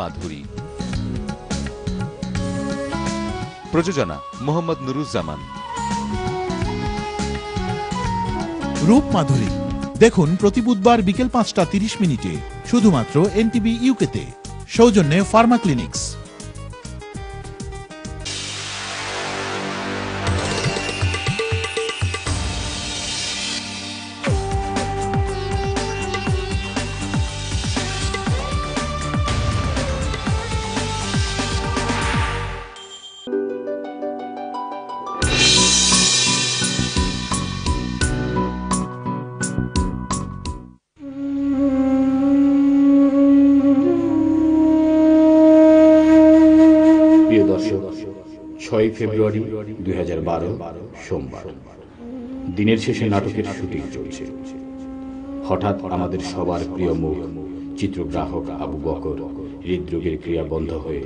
মাধুরী। প্রযোজনা মোহাম্মদ নুরুজ্জামান। রূপ মাধুরী দেখুন প্রতি বুধবার বিকেল ৫টা ৩০ শুধুমাত্র এনটিভি ইউকেতে। সৌজন্যে ফার্মা ক্লিনিক্স। প্রিয় দর্শক, ৬ ফেব্রুয়ারি ২০১২ সোমবার দিনের শেষে নাটকের শুটিং চলছে। হঠাৎ আমাদের সবার প্রিয় মুখ চিত্রগ্রাহক আবু বকর হৃদরোগের ক্রিয়া বন্ধ হয়ে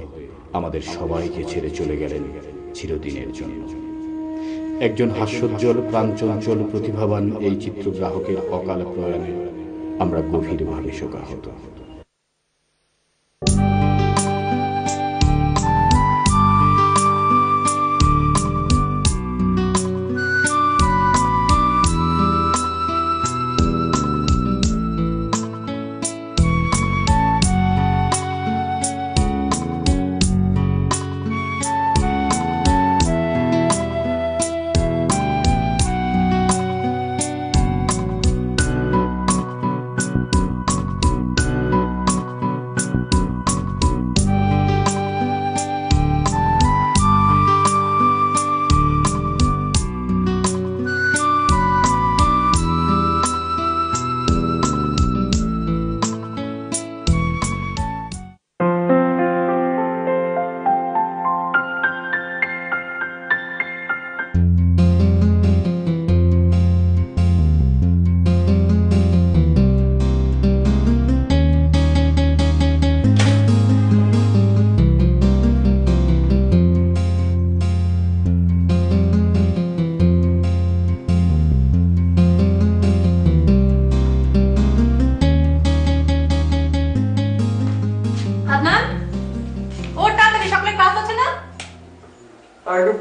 আমাদের সবাইকে ছেড়ে চলে গেলেন চিরদিনের জন্য। একজন হাস্যোজ্জ্বল প্রাণচঞ্চল প্রতিভাবান এই চিত্রগ্রাহকের অকাল প্রয়াণে আমরা গভীরভাবে শোকাহত।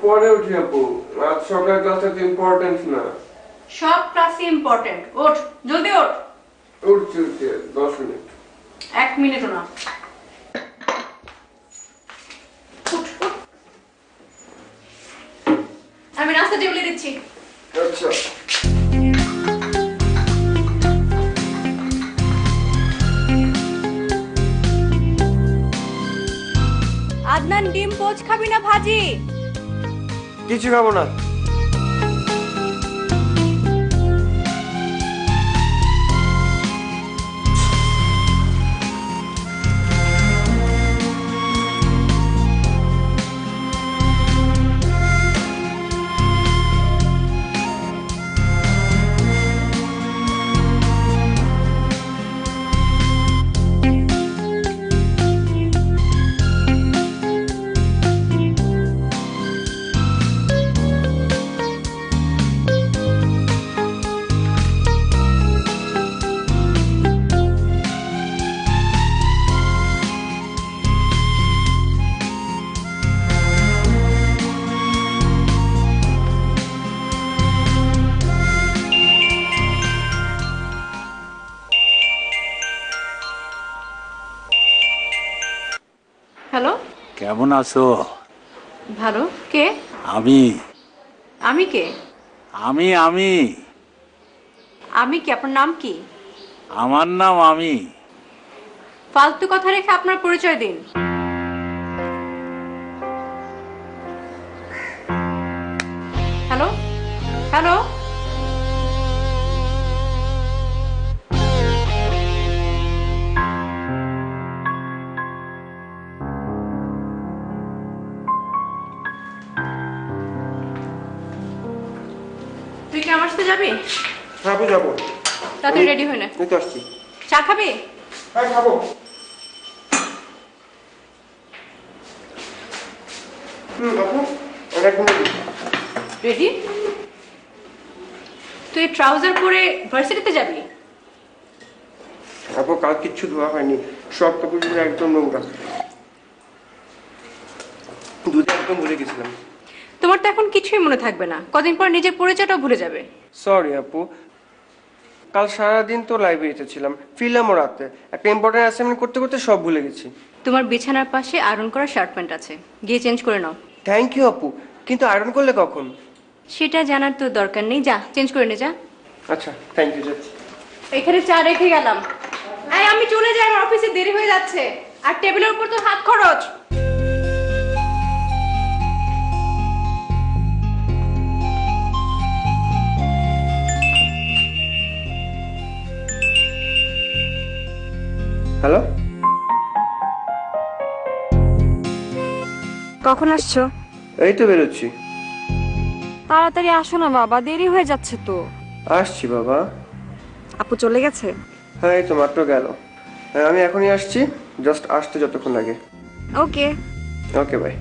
পরে উঠি আপু, আজ সকাল ক্লাসটা তো ইম্পর্টেন্ট না। সব ক্লাসই ইম্পর্টেন্ট। ওঠ, জলদি ওঠ। উঠছি 10 মিনিট। 1 মিনিটও না। উঠ, উঠ। আমি নাস্তা টেবিলে দিচ্ছি। আচ্ছা। আদনান, ডিম পোচ খাবি না ভাজি? কিছু খাবো না। হ্যালো, কেমন আছো? ভালো। কে? আমি আমি কে? আমি আমি আমি কি? আপনার নাম কি? আমার নাম আমি। ফালতু কথা রেখে আপনার পরিচয় দিন। হ্যালো হ্যালো, তুই কি আমার সাথে যাবি? হ্যাঁ আপু, যাবো। তাড়াতাড়ি রেডি হয়ে নে। আমি তো আসছি। চা খাবি? হ্যাঁ খাবো। আপু, রেডি? তুই ট্রাউজার পরে ভার্সিটিতে যাবি? আপু কাল কিচ্ছু ধোয়া হয়নি, সব কাপড় একদম নোংরা। একদম ভুলে গেছিলাম। তোমার তো এখন কিছুই মনে থাকবে না, কদিন পর নিজের পরিচয়টাও ভুলে যাবে। সরি আপু, কাল সারাদিন তো লাইব্রেরিতে ছিলাম, ফিরলামও রাতে। একটা ইম্পর্টেন্ট অ্যাসাইনমেন্ট করতে করতে সব ভুলে গেছি। তোমার বিছানার পাশে আয়রন করা শার্ট প্যান্ট আছে, গিয়ে চেঞ্জ করে নাও। থ্যাংক ইউ আপু, কিন্তু আয়রন করলে কখন? সেটা জানার তো দরকার নেই, যা চেঞ্জ করে নে যা। আচ্ছা থ্যাংক ইউ, যাচ্ছি। এখানে চা রেখে গেলাম। এই আমি চলে যাই, আমার অফিসে দেরি হয়ে যাচ্ছে। আর টেবিলের উপর তো হাত খরচ। হ্যালো, কখন আসছো? এই তো বেরোচ্ছি। তাড়াতাড়ি আসো না বাবা, দেরি হয়ে যাচ্ছে তো। আসছি বাবা। আপু চলে গেছে? হ্যাঁ এই তো মাত্র গেল। হ্যাঁ আমি এখনই আসছি, জাস্ট আসতে যতক্ষণ লাগে। Okay. Okay bye.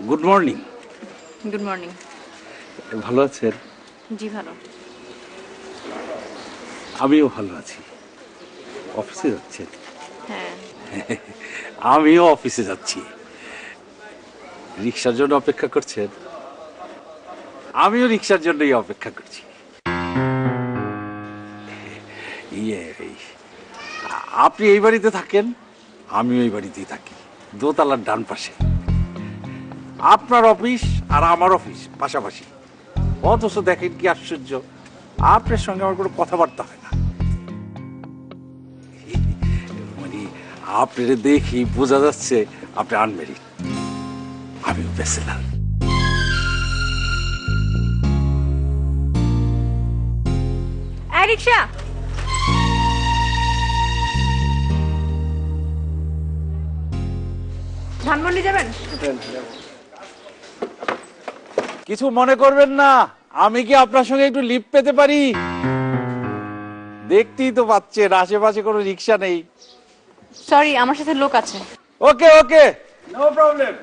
Good morning. Good morning. ভালো আছেন? জি ভালো। আমিও ভালো আছি। অফিসে যাচ্ছেন? হ্যাঁ। আমিও অফিসে যাচ্ছি। রিক্সার জন্য অপেক্ষা করছেন? আমিও রিক্সার জন্যই অপেক্ষা করছি। আপনি এই বাড়িতে থাকেন, আমিও এই বাড়িতেই থাকি, দোতলার ডান পাশে। আপনার অফিস আর আমার অফিস পাশাপাশি, অথচ দেখেন কি আশ্চর্য, আপনার সঙ্গে আমার কোনো কথাবার্তা হয় না। মানে আপনার দেখি বোঝা যাচ্ছে আপনি আনমেরিড, আমিও ব্যাচেলর। এই রিক্সা, ধানমন্ডি যাবেন? কিছু মনে করবেন না, আমি কি আপনার সঙ্গে একটু লিফট পেতে পারি? দেখতেই তো পাচ্ছেন আশেপাশে কোনো রিক্সা নেই। সরি, আমার সাথে লোক আছে। ওকে ওকে, নো প্রবলেম,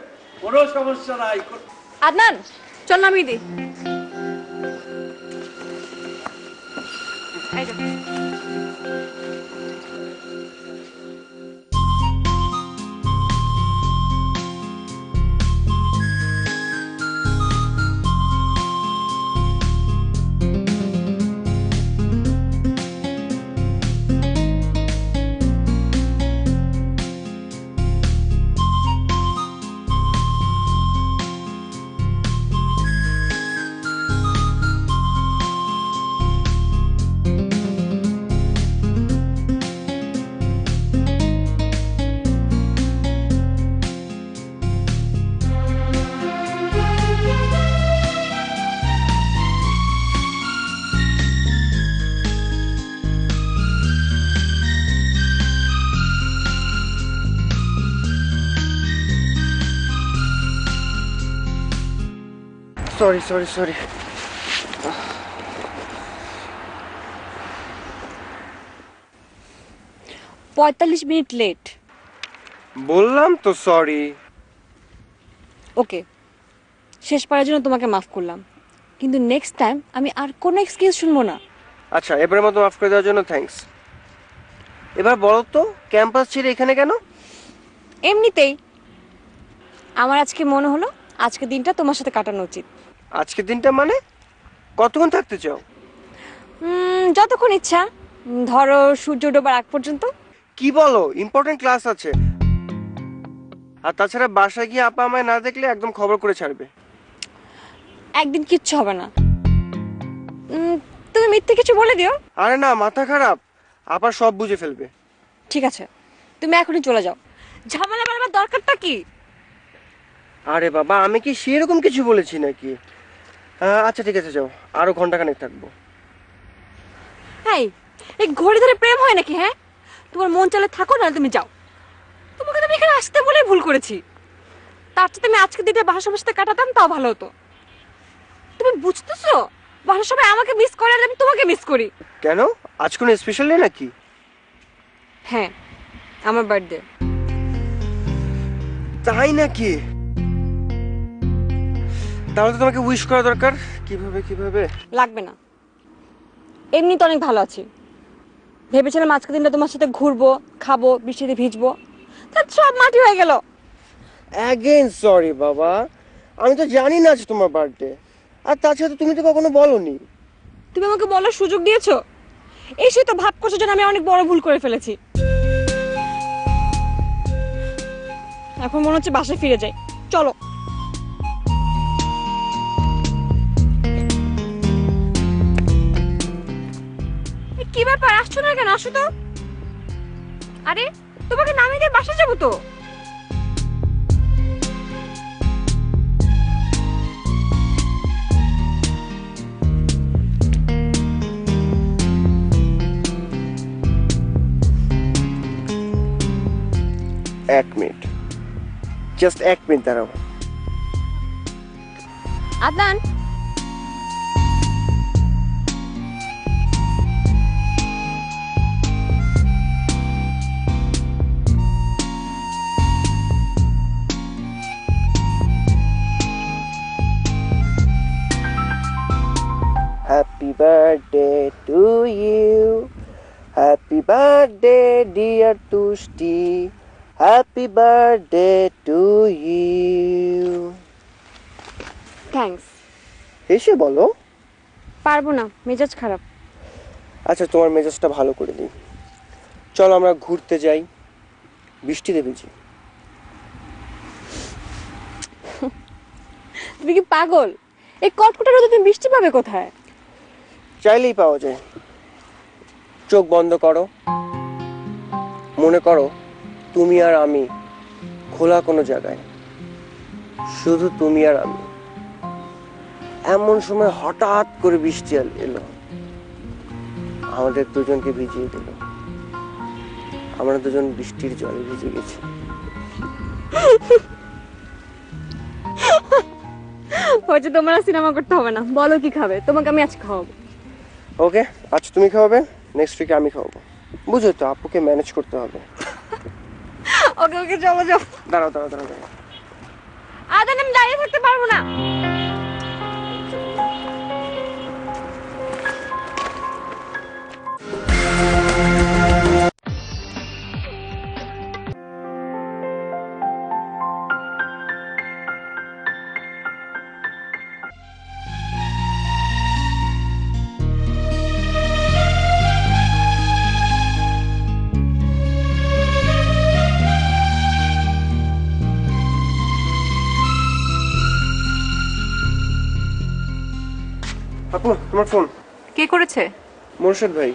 কোনো সমস্যা নাই। আদনান চল নামিয়ে দি। এই যে। Sorry sorry sorry. 45 minute late. বললাম তো সরি। ওকে, শেষবারের জন্য তোমাকে মাফ করলাম, কিন্তু নেক্সট টাইম আমি আর কোনো এক্সকিউজ শুনবো না। আচ্ছা এবারের মতো মাফ করে দেওয়ার জন্য থ্যাঙ্কস। এবার বলো তো ক্যাম্পাস ছেড়ে এখানে কেন? এমনিতেই আমার আজকে মনে হলো আজকের দিনটা তোমার সাথে কাটানো উচিত। আজকের দিনটা মানে? কতক্ষণ থাকতে চাও? যতক্ষণ ইচ্ছা, ধরো সূর্য ডোবার আগ পর্যন্ত। কি বলো, ইম্পর্টেন্ট ক্লাস আছে। আর তাছাড়া বাসায় গিয়ে আপা আমায় না দেখলে একদম খবর করে ছাড়বে। একদিন কিচ্ছু হবে না, তুমি মিথ্যে কিছু বলে দিও। আরে না, মাথা খারাপ, আপা সব বুঝে ফেলবে। ঠিক আছে, তুমি এখনই চলে যাও, ঝামেলা বাড়াবার দরকারটা কি? আরে বাবা, আমি কি সেরকম কিছু বলেছি নাকি? আচ্ছা ঠিক আছে, যাও, আরো ঘন্টাখানেক থাকবো। এই ঘড়ি ধরে প্রেম হয় নাকি? হ্যাঁ, তোমার মন চালে থাকো, না তুমি যাও। তোমাকে তো আমি এখানে আসতে বলেই ভুল করেছি। তার চেয়ে তুমি আজকে দিনটা বাসার সবার সাথে কাটাতাম, তাও ভালো হতো। তুমি বুঝতেছো, বাসার সবাই আমাকে মিস করে আর আমি তোমাকে মিস করি। কেন, আজ কোনো স্পেশাল ডে নাকি? হ্যাঁ, আমার বার্থডে। তাই নাকি? তাহলে তো তোমাকে উইশ করা দরকার। কিভাবে? লাগবে না, এমনি তো অনেক ভালো আছি। ভেবেছিলাম আজকে দিনটা তোমার সাথে ঘুরবো, খাবো, বৃষ্টিতে ভিজবো, তা সব মাটি হয়ে গেল। অ্যাগেন সরি বাবা, আমি তো জানি না আজ তোমার বার্থডে। আর তাছাড়া তুমি তো কখনো বলোনি। তুমি আমাকে বলার সুযোগ দিয়েছো, এসে তো ভাব করছো যেন আমি অনেক বড় ভুল করে ফেলেছি। এখন মনে হচ্ছে বাসায় ফিরে যাই, চলো। কি ব্যাপার, আসছো না কেন? আসো তো। আরে তোমাকে নামিয়ে দিয়ে বাসা যাবো তো। এক মিনিট, জাস্ট 1 মিনিট দাঁড়াও। Adnan, Happy birthday to you. Happy birthday dear Tushti. Happy birthday to you. Thanks. হেসে বলো। পারবো না, মেজাজ খারাপ। আচ্ছা তোমার মেজাজটা ভালো করে দিই। চলো আমরা ঘুরতে যাই, বৃষ্টিতে ভিজি। তুমি কি পাগল? এই কটকটা রোদে তুমি বৃষ্টি পাবে কোথায়? চাইলেই পাওয়া যায়। চোখ বন্ধ করো, মনে করো তুমি আর আমি খোলা কোনো জায়গায়, শুধু তুমি আর আমি। এমন সময় হঠাৎ করে বৃষ্টি এলো, আমাদের দুজনকে ভিজিয়ে দিল। আমরা দুজন বৃষ্টির জলে ভিজে গেছি। হয়তো তোমার সিনেমা করতে হবে না, বলো কি খাবে, তোমাকে আমি আজ খাওয়াবো। ওকে, আজ তুমি খাওয়াবে, নেক্সট উইকে আমি খাওয়াবো। বুঝো তো, আপুকে ম্যানেজ করতে হবে। ওকে ওকে, চলো যাও। দাঁড়াও। আদান, আমি দাঁড়িয়ে থাকতে পারবো না। আপু, তোমার ফোন। কে করেছে? মোরশেদ ভাই।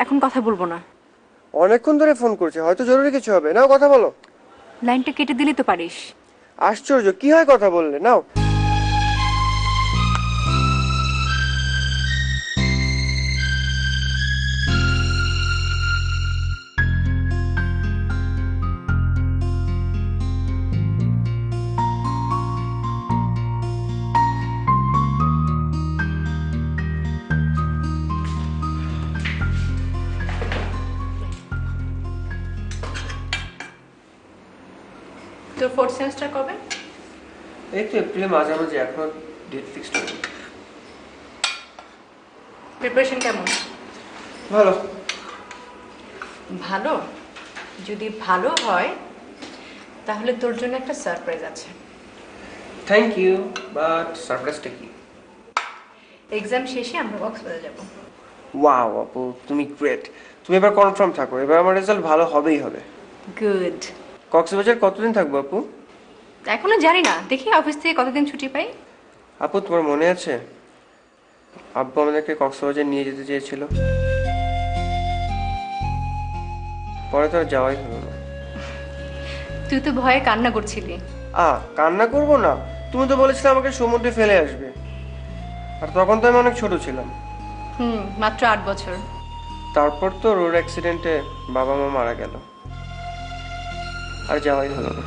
এখন কথা বলবো না, অনেকক্ষণ ধরে ফোন করছে, হয়তো জরুরি কিছু হবে। নাও কথা বলো। লাইনটা কেটে দিলি তো পারিস। আশ্চর্য, কি হয় কথা বললে? নাও। তোর 4th সেমিস্টার কবে? এই তো এপ্রিলে মাঝামাঝি, এখনো ডেট ফিক্সড হয়নি। প্রিপারেশন কেমন? ভালো। ভালো? যদি ভালো হয় তাহলে তোর জন্য একটা সারপ্রাইজ আছে। থ্যাংক ইউ, বাট সারপ্রাইজটা কি? এক্সাম শেষে আমরা কক্সবাজার যাব। ওয়াও আপু, তুমি গ্রেট। তুমি এবার কনফার্ম থাকো, এবার আমার রেজাল্ট ভালো হবেই হবে। গুড। কক্সবাজার কতদিন থাকবো আপু? এখনো জানি না, দেখি অফিস থেকে কতদিন ছুটি পাই। আপু তোমার মনে আছে আব্বু আমাদেরকে কক্সবাজার নিয়ে যেতে চেয়েছিল, পরে তো আর যাওয়াই হলো না। তুই তো ভয়ে কান্না করছিলি। কান্না করবো না, তুমি তো বলেছিলে আমাকে সমুদ্রে ফেলে আসবে, আর তখন তো আমি অনেক ছোট ছিলাম। মাত্র 8 বছর। তারপর তো রোড অ্যাক্সিডেন্টে বাবা মা মারা গেল, আর যাওয়াই হলো না।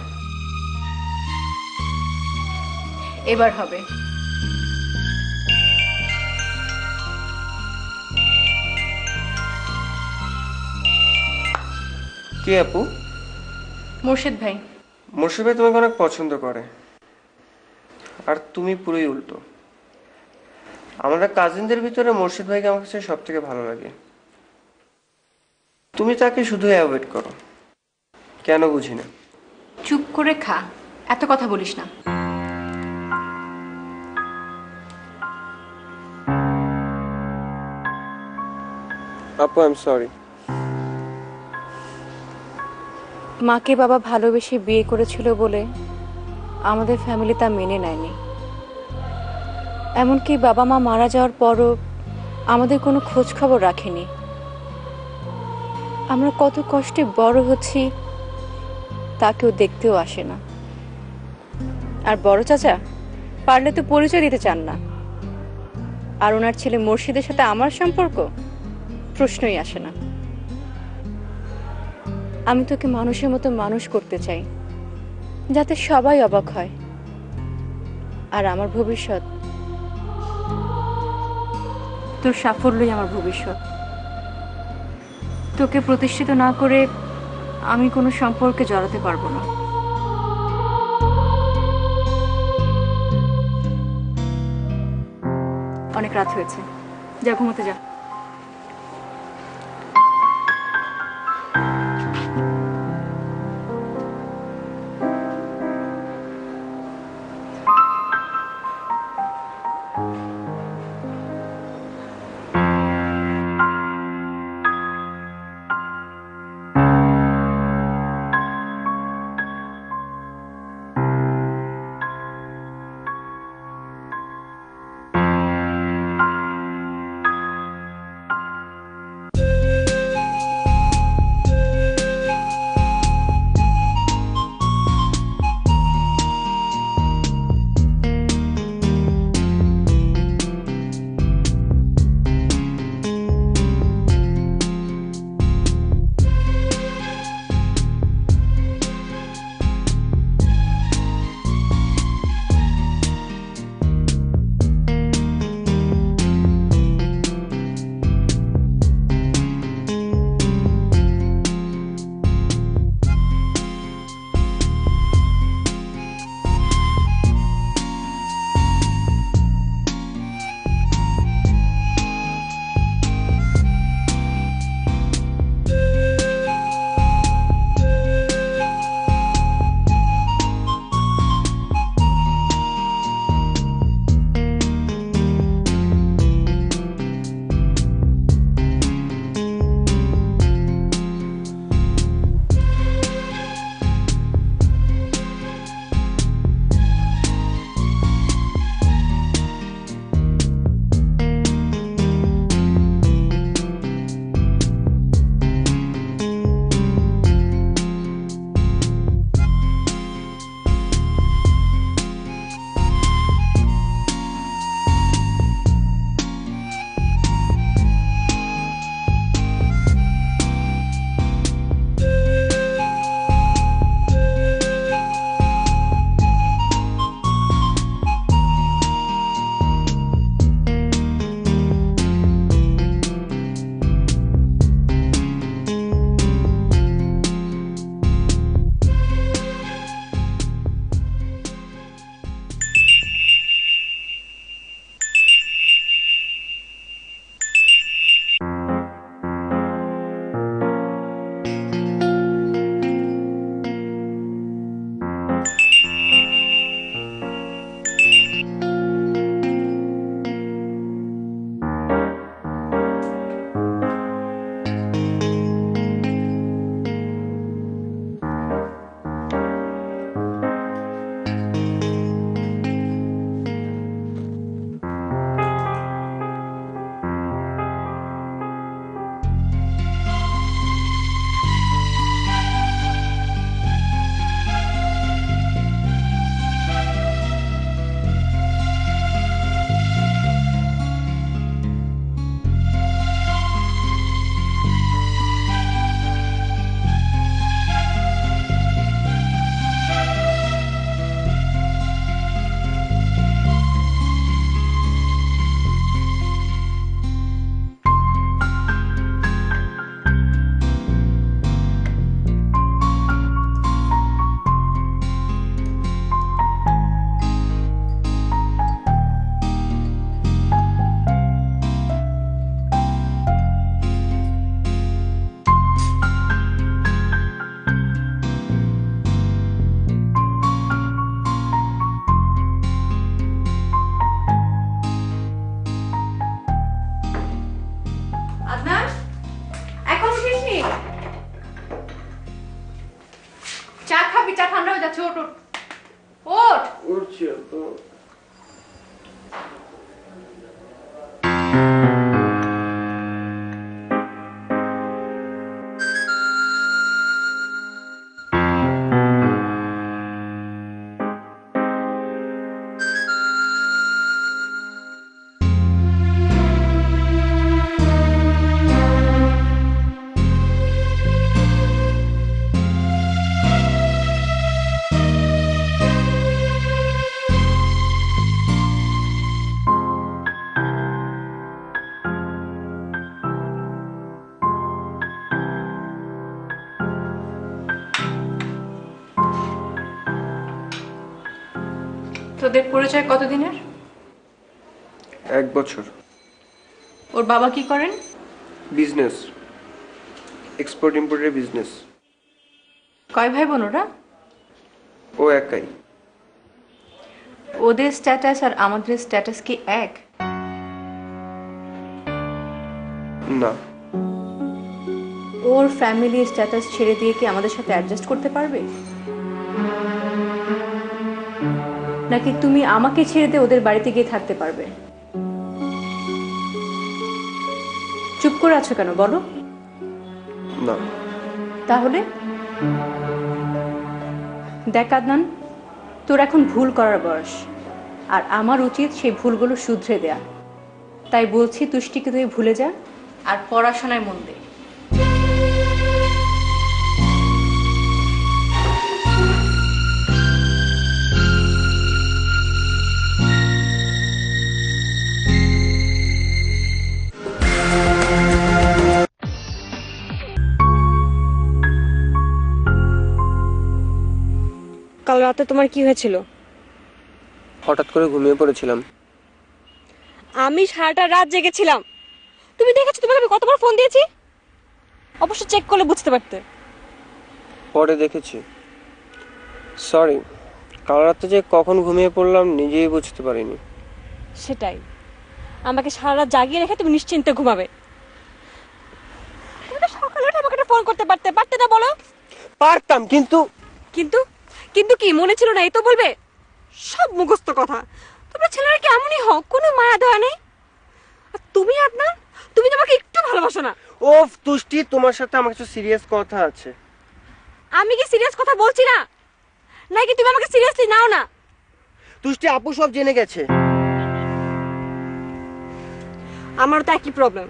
এবার হবে। কে আপু? মুর্শিদ ভাই। মুর্শিদ ভাই তোমাকে অনেক পছন্দ করে, আর তুমি পুরোই উল্টো। আমাদের কাজিনদের ভিতরে মুর্শিদ ভাইকে আমার কাছে সব থেকে ভালো লাগে। তুমি তাকে শুধু অ্যাভয়েড করো, কেন বুঝি না। চুপ করে খা, এত কথা বলিস না। আপু আই এম সরি। মাকে বাবা ভালোবেসে বিয়ে করেছিল বলে আমাদের ফ্যামিলি তা মেনে নেয়নি। এমনকি বাবা মা মারা যাওয়ার পরও আমাদের কোনো খোঁজ খবর রাখেনি। আমরা কত কষ্টে বড় হচ্ছি তা কেউ দেখতেও আসে না। আর বড় চাচা পারলে তো পরিচয় দিতে চান না। আর ওনার ছেলে মুর্শিদের সাথে আমার সম্পর্ক প্রশ্নই আসে না। আমি তোকে মানুষের মতো মানুষ করতে চাই, যাতে সবাই অবাক হয়। আর আমার ভবিষ্যৎ, তোর সাফল্যই আমার ভবিষ্যৎ। তোকে প্রতিষ্ঠিত না করে আমি কোনো সম্পর্কে জড়াতে পারবো না। অনেক রাত হয়েছে, যা ঘুমোতে যা। যাচ্ছে, ওঠ ওঠ ওঠ। উঠছি তো। তোদের পরিচয় কতদিনের? 1 বছর। ওর বাবা কি করেন? বিজনেস, এক্সপোর্ট ইম্পোর্টের বিজনেস। কয় ভাই বোন ওরা? ও একাই। ওদের স্ট্যাটাস আর আমাদের স্ট্যাটাস কি এক? না। ওর ফ্যামিলি স্ট্যাটাস ছেড়ে দিয়ে কি আমাদের সাথে অ্যাডজাস্ট করতে পারবে, নাকি তুমি আমাকে ছেড়ে দিয়ে ওদের বাড়িতে গিয়ে থাকতে পারবে? চুপ করে আছো কেন বলো? না। তাহলে দেখ আদনান, তোর এখন ভুল করার বয়স, আর আমার উচিত সেই ভুলগুলো শুধরে দেয়া। তাই বলছি তুষ্টিকে তুই ভুলে যা আর পড়াশোনায় মন দে। কাল রাতে তোমার কি হয়েছিল? হঠাৎ করে ঘুমিয়ে পড়েছিলাম। আমি সারাটা রাত জেগেছিলাম। তুমি দেখেছো তোমাকে আমি কতবার ফোন দিয়েছি? অবশ্য চেক করলে বুঝতে পারতে। পরে দেখেছি। সরি, কাল রাতে যে কখন ঘুমিয়ে পড়লাম নিজেই বুঝতে পারিনি। সেটাই, আমাকে সারা রাত জাগিয়ে রেখে তুমি নিশ্চিন্তে ঘুমাবে। তুমি তো সকালে উঠে আমাকে ফোন করতে পারতে, পারতে না বলো? পারতাম, কিন্তু কিন্তু কিন্তু কি মনে ছিল না এই তো বলবে? সব মুখস্থ কথা। তোমরা ছেলেরা কি এমনই হও, কোনো মায়া দয়া নেই? আর তুমি আদনান, তুমি তো আমাকে একটু ভালোবাসো না। ওফ তুষ্টি, তোমার সাথে আমার কিছু সিরিয়াস কথা আছে। আমি কি সিরিয়াস কথা বলছি না, নাকি তুমি আমাকে সিরিয়াসলি নাও না? তুষ্টি, আপু সব জেনে গেছে। আমারও তো একই প্রবলেম।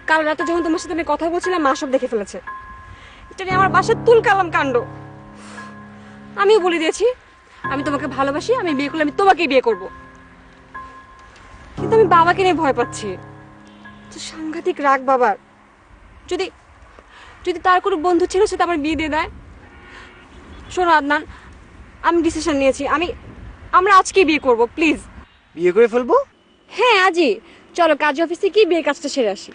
কাল রাতে যখন তোমার সাথে আমি কথা বলছিলাম মা সব দেখে ফেলেছে। এটা নিয়ে আমার বাসায় তুলকালাম কাণ্ড। আমিও বলে দিয়েছি আমি তোমাকে ভালোবাসি, আমি বিয়ে করলে আমি তোমাকেই বিয়ে করব। কিন্তু আমি বাবাকে নিয়ে ভয় পাচ্ছি। সাংঘাতিক রাগ বাবার। যদি যদি তার কোনো বন্ধু ছিল সেটা আমার বিয়ে দিয়ে দেয়। শোনো আদনান, আমি ডিসিশন নিয়েছি, আমরা আজকেই বিয়ে করব, প্লিজ। বিয়ে করে ফেলবো? হ্যাঁ আজই। চলো কাজ অফিসে গিয়ে বিয়ের কাজটা সেরে আসি।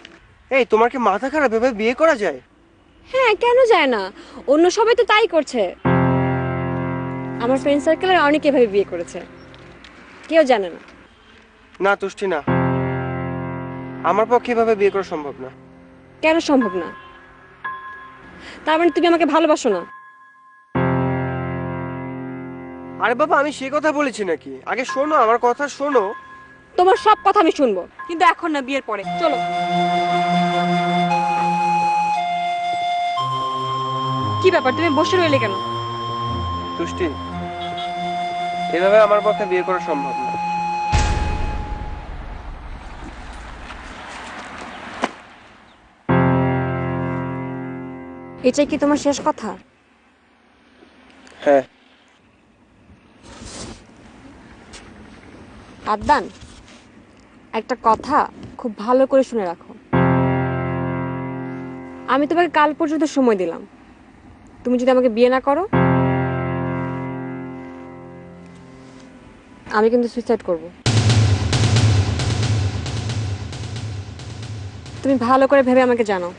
এই, তোমার কি মাথা খারাপ? এভাবে বিয়ে করা যায়? হ্যাঁ, কেন যায় না? অন্য সবাই তো তাই করছে। আমার ফ্রেন্ড সার্কেলের অনেকে এভাবে বিয়ে করেছে, কেউ জানে না। না তুষ্টি, না, আমার পক্ষে এভাবে বিয়ে করা সম্ভব না। কেন সম্ভব না? তার মানে তুমি আমাকে ভালোবাসো না? আরে বাবা, আমি সে কথা বলেছি নাকি? আগে শোনো, আমার কথা শোনো। তোমার সব কথা আমি শুনবো, কিন্তু এখন না, বিয়ের পরে। চলো। কি ব্যাপার, তুমি বসে রইলে কেন? তুষ্টি, এভাবে আমার পক্ষে বিয়ে করা সম্ভব না। এটাই কি তোমার শেষ কথা? হ্যাঁ। আদনান, একটা কথা খুব ভালো করে শুনে রাখো। আমি তোমাকে কাল পর্যন্ত সময় দিলাম। তুমি যদি আমাকে বিয়ে না করো, আমি কিন্তু সুইসাইড করব। তুমি ভালো করে ভেবে আমাকে জানাও।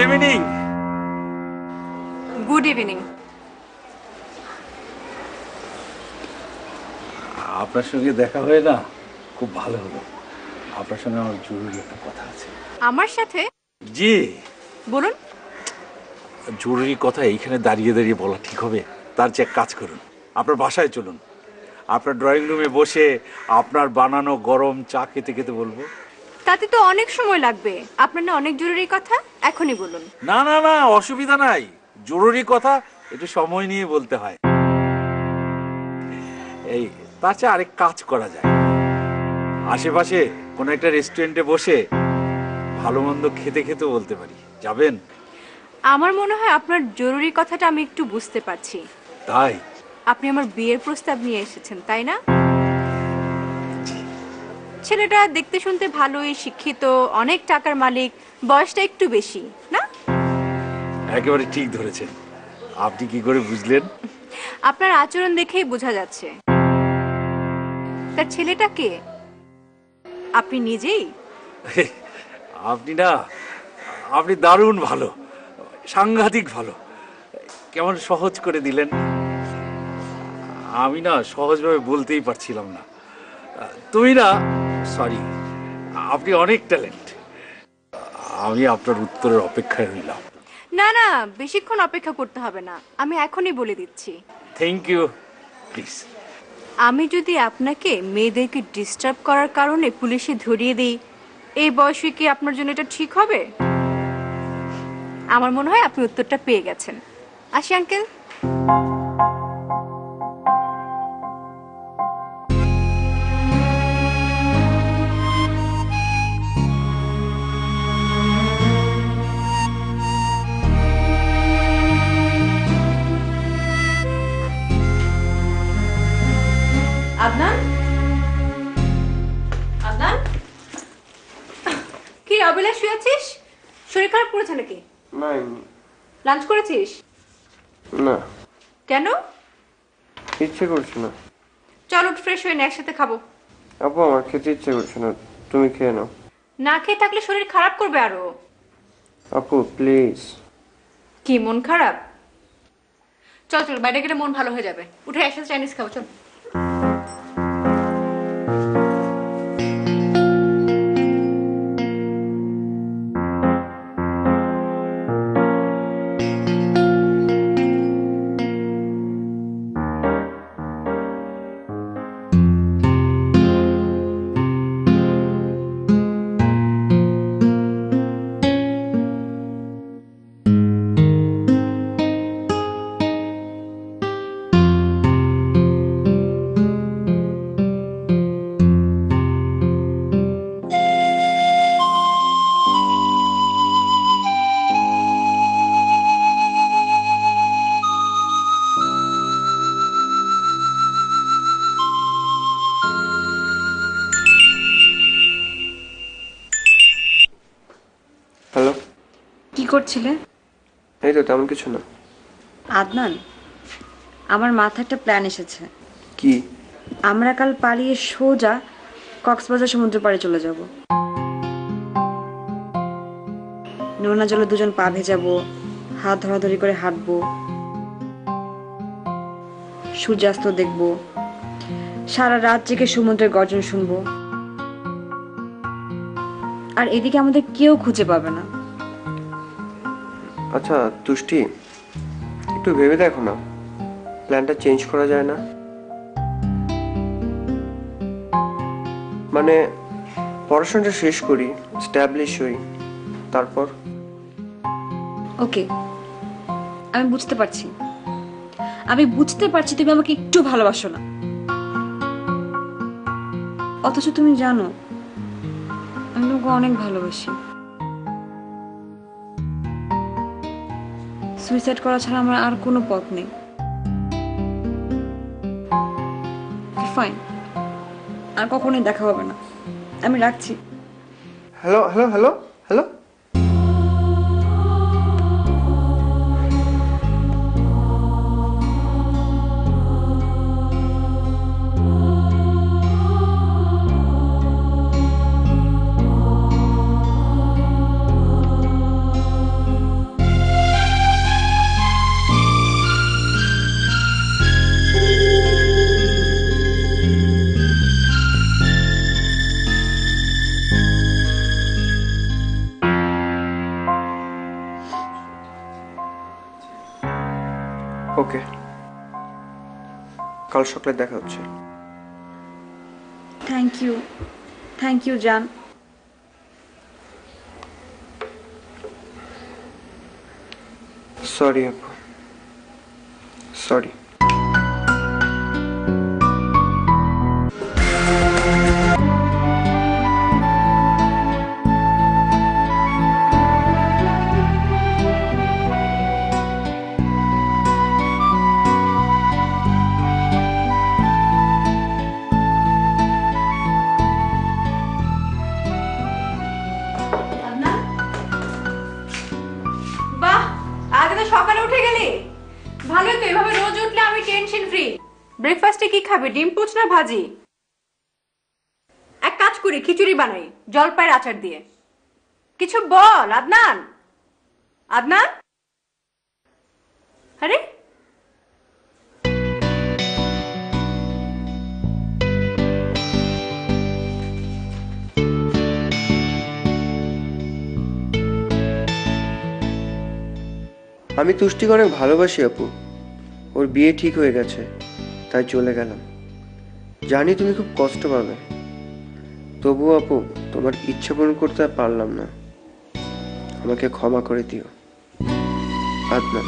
ইভিনিং। Good evening. আপনার সঙ্গে দেখা হয়ে না খুব ভালো হলো। আপনার সঙ্গে আমার জরুরি একটা কথা আছে। আমার সাথে? জি। বলুন। জরুরি কথা এইখানে দাঁড়িয়ে দাঁড়িয়ে বলা ঠিক হবে? তার চেয়ে এক কাজ করুন, আপনার বাসায় চলুন। আপনার ড্রয়িং রুমে বসে আপনার বানানো গরম চা খেতে খেতে বলবো। তাতে তো অনেক সময় লাগবে। আপনার না অনেক জরুরি কথা, এখনই বলুন। না না না, অসুবিধা নাই। জরুরি কথা একটু সময় নিয়ে বলতে হয়। এই তার চেয়ে আরেক কাজ করা যায়, আশেপাশে কোনো একটা রেস্টুরেন্টে বসে ভালো মন্দ খেতে খেতে বলতে পারি। যাবেন? আমার মনে হয় আপনার জরুরি কথাটা আমি একটু বুঝতে পারছি। তাই? আপনি আমার বিয়ের প্রস্তাব নিয়ে এসেছেন, তাই না? ছেলেটা দেখতে শুনতে ভালোই, শিক্ষিত, অনেক টাকার মালিক, বয়সটা একটু বেশি না? একেবারে ঠিক ধরেছেন। আপনি কি করে বুঝলেন? আপনার আচরণ দেখেই বোঝা যাচ্ছে। তার ছেলেটা কে? আপনি নিজেই? আপনি দারুণ ভালো, সাংঘাতিক ভালো। কেমন সহজ করে দিলেন। আমি না সহজভাবে বলতেই পারছিলাম না। সরি, আপনি অনেক ট্যালেন্ট। আমি আপনার উত্তরের অপেক্ষায় রইলাম। না না, বেশিক্ষণ অপেক্ষা করতে হবে না, আমি এখনই বলে দিচ্ছি। Thank you. প্লিজ। আমি যদি আপনাকে মেয়েদেরকে ডিস্টার্ব করার কারণে পুলিশে ধরিয়ে দিই, এই বয়সে কি আপনার জন্য এটা ঠিক হবে? আমার মনে হয় আপনি উত্তরটা পেয়ে গেছেন। আসি আঙ্কেল। আদনান, আদনান, কি অবিলাস শুয়ে আছিস? শরীর খারাপ করেছে নাকি? না। লাঞ্চ করেছিস? না। কেন? ইচ্ছে করছে না। চল উঠ, ফ্রেশ হয়ে নে, একসাথে খাবো। আপু আমার খেতে ইচ্ছে করছে না, তুমি খেয়ে নাও। না খেয়ে থাকলে শরীর খারাপ করবে আরো। আপু প্লিজ। কি মন খারাপ? চল চল, বাইরে গেলে মন ভালো হয়ে যাবে। উঠে একসাথে চাইনিজ খাবো, চল। হ্যালো। কি করছিলে? এই তো, তেমন কিছু না। আদনান, আমার মাথায় একটা প্ল্যান এসেছে। কি? আমরা কাল পালিয়ে সোজা কক্সবাজার সমুদ্র পাড়ে চলে যাব। নোনা জলে দুজন পা ভেজাবো, হাত ধরাধরি করে হাঁটবো, সূর্যাস্ত দেখবো, সারা রাত জেগে সমুদ্রের গর্জন শুনবো। আর এদিকে আমাদের কেউ খুঁজে পাবে না। আচ্ছা তুষ্টি, একটু ভেবে দেখো না, প্ল্যানটা চেঞ্জ করা যায় না? মানে পড়াশোনাটা শেষ করি, স্ট্যাবলিশ হই, তারপর। ওকে, আমি বুঝতে পারছি, তুমি আমাকে একটু ভালোবাসো না। অথচ তুমি জানো আমি তোমাকে অনেক ভালোবাসি। সুইসাইড করা ছাড়া আমার আর কোনো পথ নেই। ফাইন, আর কখনোই দেখা হবে না, আমি রাখছি। Hello hello hello hello. কাল সকালে দেখা হচ্ছে। থ্যাংক ইউ জান। সরি আপু, সরি। বাহ, আজ তো সকালে উঠে গেলি। ভালোই তো, এভাবে রোজ উঠলে আমি টেনশন ফ্রি। ব্রেকফাস্টে কি খাবে, ডিম পোচ না ভাজি? এক কাজ করি, খিচুড়ি বানাই জলপাইয়ের আচার দিয়ে। কিছু বল আদনান। আদনান, আরে আমি তুষ্টিকে অনেক ভালোবাসি আপু। ওর বিয়ে ঠিক হয়ে গেছে, তাই চলে গেলাম। জানি তুমি খুব কষ্ট পাবে, তবুও আপু তোমার ইচ্ছা পূরণ করতে আর পারলাম না। আমাকে ক্ষমা করে দিও। আদনান।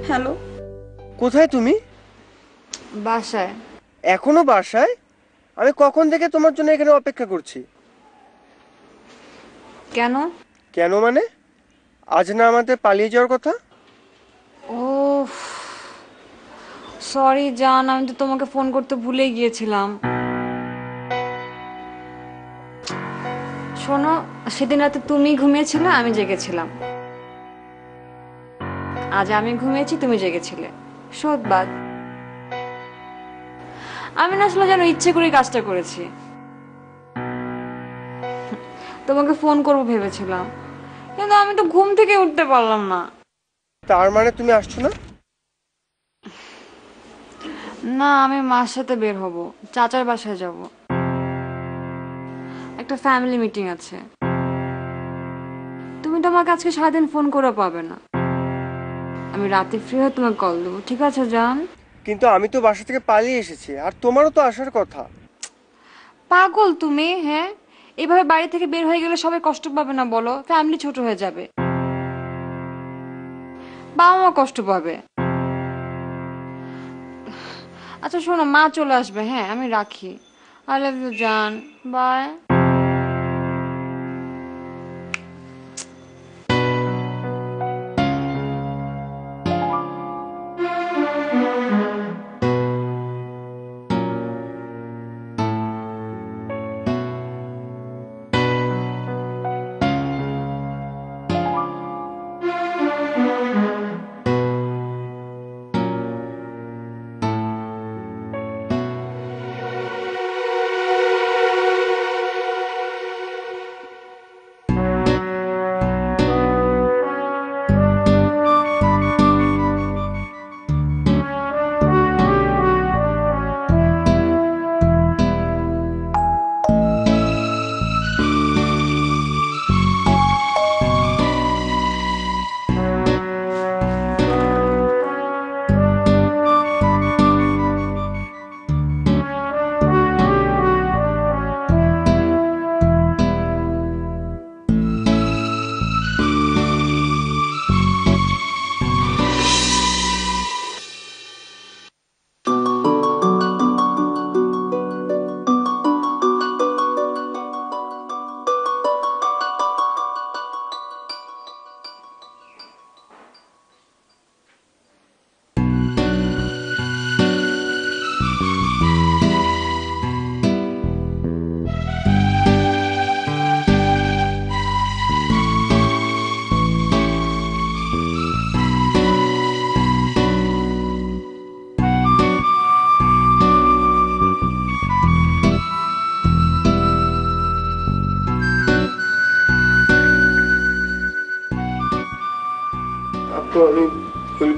হ্যালো। কোথায় তুমি? বাসায়। এখনো বাসায়? আমি কখন থেকে তোমার জন্য এখানে অপেক্ষা করছি। কেন? কেন মানে? আজ না আমাদের পালিয়ে যাওয়ার কথা? ও সরি জান, আমি তো তোমাকে ফোন করতে ভুলে গিয়েছিলাম। শোনো, সেদিন রাতে তুমি ঘুমিয়েছিলে, আমি জেগেছিলাম। আজ আমি ঘুমিয়েছি, তুমি জেগেছিলে। শোধবাদ। আমি না আসলে যেন ইচ্ছে করে কাজটা করেছি। তোমাকে ফোন করবো ভেবেছিলাম, কিন্তু আমি তো ঘুম থেকে উঠতে পারলাম না। তার মানে তুমি আসছো না? না, আমি মার সাথে বের হব, চাচার বাসায় যাব। একটা ফ্যামিলি মিটিং আছে। তুমি তো আমাকে আজকে সারাদিন ফোন করে পাবে না। আমি রাতে ফ্রি হয়ে তোমাকে কল দেবো, ঠিক আছে জান? কিন্তু আমি তো বাসা থেকে পালিয়ে এসেছি, আর তোমারও তো আসার কথা। পাগল তুমি? হ্যাঁ, এইভাবে বাড়ি থেকে বের হয়ে গেলে সবাই কষ্ট পাবে না বলো? ফ্যামিলি ছোট হয়ে যাবে, বাবা মা কষ্ট পাবে। আচ্ছা শোনো, মা চলে আসবে। হ্যাঁ, আমি রাখি। আই লাভ ইউ জান, বাই।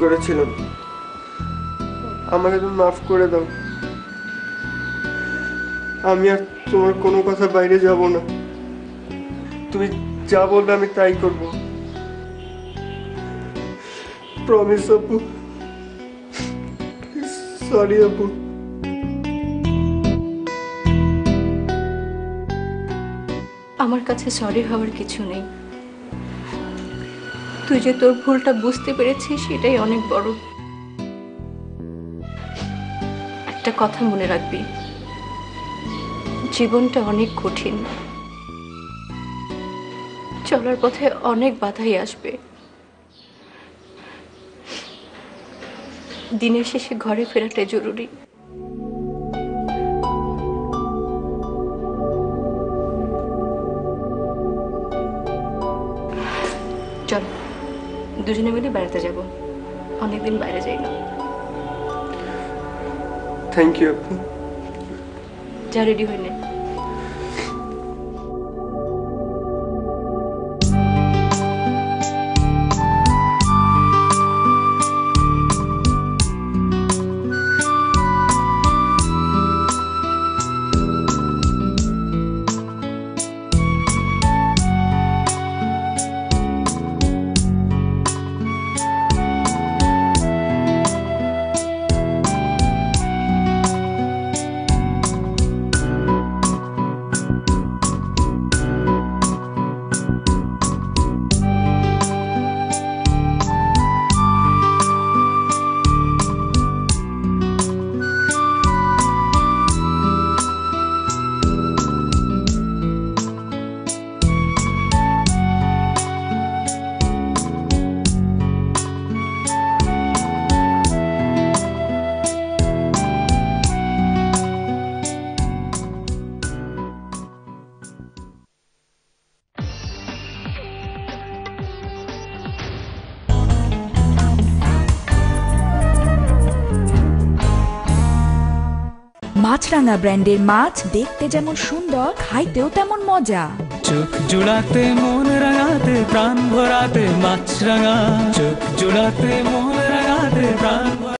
করেছিলাম, আমাকে তুমি মাফ করে দাও। আমি আর তোমার কোনো কথা বাইরে যাব না, তুমি যা বলবে আমি তাই করব। প্রমিস আপু, সরি আপু। আমার কাছে সরি হওয়ার কিছু নেই। তুই যে তোর ভুলটা বুঝতে পেরেছিস সেটাই অনেক বড়। একটা কথা মনে রাখবি, জীবনটা অনেক কঠিন, চলার পথে অনেক বাধাই আসবে। দিনের শেষে ঘরে ফেরাটাই জরুরি। চল দুজনে মিলে বেড়াতে যাব, অনেকদিন বাইরে যাই না। থ্যাংক ইউ আপু। যা রেডি হয়ে নে। মাছরাঙা ব্র্যান্ডের মাছ দেখতে যেমন সুন্দর, খাইতেও তেমন মজা। চোখ জোড়াতে মন রাঙাতে প্রাণ ভরাতে মাছরাঙা, চোখ জোড়াতে মন রাঙাতে প্রাণ ভরাতে।